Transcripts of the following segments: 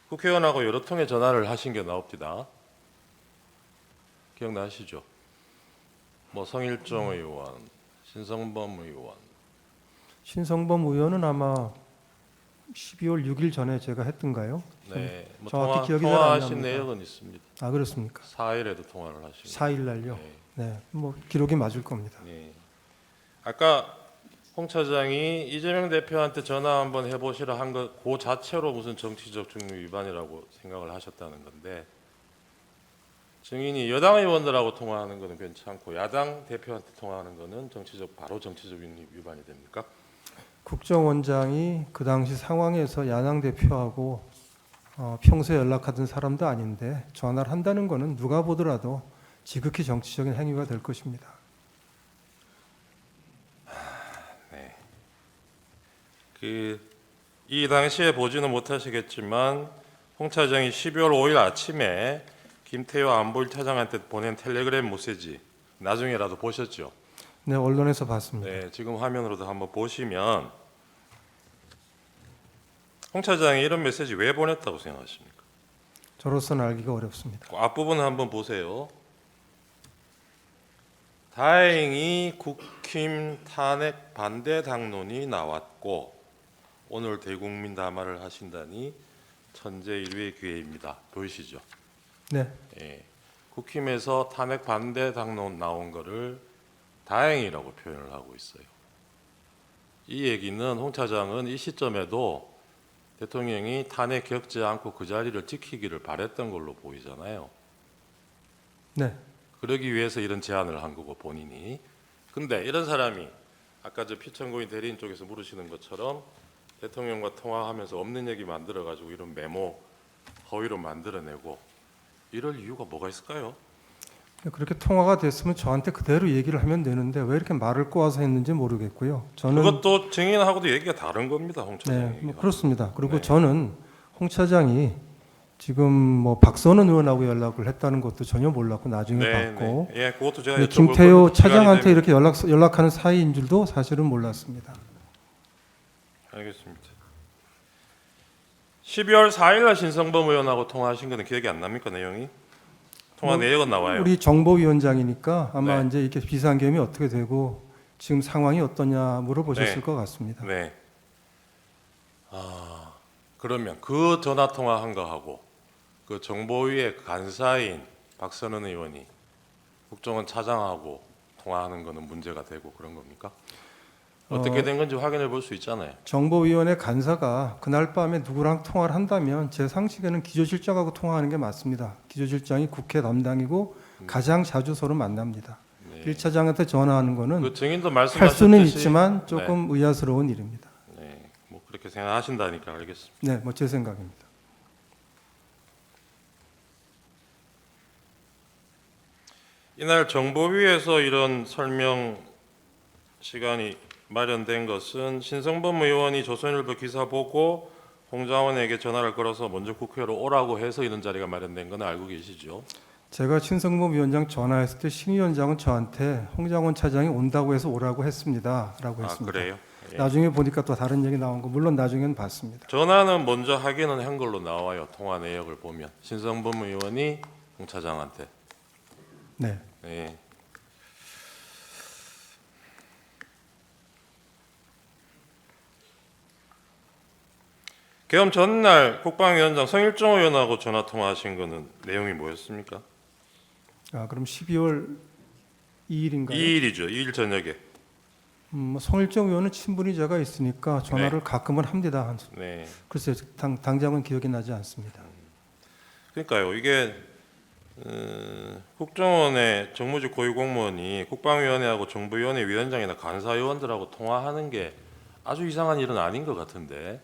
국회의원하고 여러 통의 전화를 하신 게 나옵니다. 기억나시죠? 뭐 성일종 의원, 신성범 의원. 신성범 의원은 아마 12월 6일 전에 제가 했던가요? 네, 뭐 정확히 기억이 잘 안 통화하신 납니다. 내역은 있습니다. 아, 그렇습니까? 4일에도 통화를 하시고. 4일 날요. 네. 네, 뭐 기록이 맞을 겁니다. 네. 아까 홍 차장이 이재명 대표한테 전화 한번 해보시라 한 것 그 자체로 무슨 정치적 중립 위반이라고 생각을 하셨다는 건데, 증인이 여당 의원들하고 통화하는 것은 괜찮고 야당 대표한테 통화하는 것은 바로 정치적 위반이 됩니까? 국정원장이 그 당시 상황에서 야당 대표하고 평소에 연락하던 사람도 아닌데 전화를 한다는 것은 누가 보더라도 지극히 정치적인 행위가 될 것입니다. 네. 이 당시에 보지는 못하시겠지만 홍 차장이 12월 5일 아침에 김태효 안보일 차장한테 보낸 텔레그램 메시지 나중에라도 보셨죠? 네, 언론에서 봤습니다. 네, 지금 화면으로도 한번 보시면 홍 차장이 이런 메시지 왜 보냈다고 생각하십니까? 저로서는 알기가 어렵습니다. 그 앞부분 한번 보세요. 다행히 국힘 탄핵 반대 당론이 나왔고 오늘 대국민 담화를 하신다니 천재일우의 기회입니다. 보이시죠? 네, 예. 국힘에서 탄핵 반대 당론 나온 거를 다행이라고 표현을 하고 있어요. 이 얘기는 홍 차장은 이 시점에도 대통령이 탄핵 겪지 않고 그 자리를 지키기를 바랬던 걸로 보이잖아요. 네, 그러기 위해서 이런 제안을 한 거고 본인이. 근데 이런 사람이 아까 저 피천고인 대리인 쪽에서 물으시는 것처럼 대통령과 통화하면서 없는 얘기 만들어가지고 이런 메모 허위로 만들어내고 이럴 이유가 뭐가 있을까요? 그렇게 통화가 됐으면 저한테 그대로 얘기를 하면 되는데 왜 이렇게 말을 꼬아서 했는지 모르겠고요. 저는 그것도 증인하고도 얘기가 다른 겁니다, 홍 차장. 네, 뭐 그렇습니다. 그리고 네. 저는 홍 차장이 지금 뭐 박선원 의원하고 연락을 했다는 것도 전혀 몰랐고 나중에 봤고 예, 그것도 제가 네, 여쭤볼 김태효 건데 시간이 차장한테 되면- 이렇게 연락하는 사이인 줄도 사실은 몰랐습니다. 알겠습니다. 12월 4일 날 신성범 의원하고 통화하신 거는 기억이 안 납니까, 내용이? 통화 뭐, 내역은 나와요. 우리 정보위원장이니까 아마 네. 이제 이렇게 비상계엄이 어떻게 되고 지금 상황이 어떠냐 물어보셨을 네. 것 같습니다. 네. 그러면 그 전화 통화한 거하고 그 정보위의 간사인 박선원 의원이 국정원 차장하고 통화하는 거는 문제가 되고 그런 겁니까? 어떻게 된 건지 확인해 볼 수 있잖아요. 정보위원회 간사가 그날 밤에 누구랑 통화를 한다면 제 상식에는 기조실장하고 통화하는 게 맞습니다. 기조실장이 국회 담당이고 가장 자주 서로 만납니다. 네. 1차장한테 전화하는 거는 그 증인도 할 말씀하셨듯이 수는 있지만 조금 의아스러운 일입니다. 네, 뭐 그렇게 생각하신다니까 알겠습니다. 네, 뭐 제 생각입니다. 이날 정보위에서 이런 설명 시간이 마련된 것은 신성범 의원이 조선일보 기사 보고 홍장원에게 전화를 걸어서 먼저 국회로 오라고 해서 이런 자리가 마련된 건 알고 계시죠? 제가 신성범 위원장 전화했을 때 신 위원장은 저한테 홍장원 차장이 온다고 해서 오라고 했습니다라고 했습니다. 그래요? 예. 나중에 보니까 또 다른 얘기 나온 거 물론 나중에는 봤습니다. 전화는 먼저 하기는 한 걸로 나와요. 통화 내역을 보면 신성범 의원이 홍 차장한테. 네. 네. 계엄 전날 국방위원장 성일종 의원하고 전화 통화하신 거는 내용이 뭐였습니까? 그럼 12월 2일인가요? 2일이죠. 2일 저녁에. 성일정 의원은 친분이 제가 있으니까 전화를 가끔은 합니다. 네. 글쎄요, 당장은 기억이 나지 않습니다. 그러니까요. 이게 국정원의 정무직 고위공무원이 국방위원회하고 정부위원회 위원장이나 간사위원들하고 통화하는 게 아주 이상한 일은 아닌 것 같은데.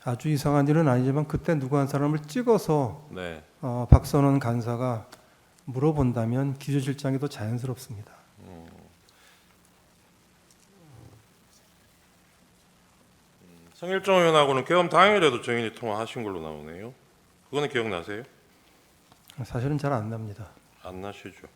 아주 이상한 일은 아니지만 그때 누구 한 사람을 찍어서 네. 박선원 간사가 물어본다면 기조실장이 더 자연스럽습니다. 성일종 의원하고는 계엄 당일에도 증인이 통화하신 걸로 나오네요. 그거는 기억나세요? 사실은 잘 안 납니다. 안 나시죠?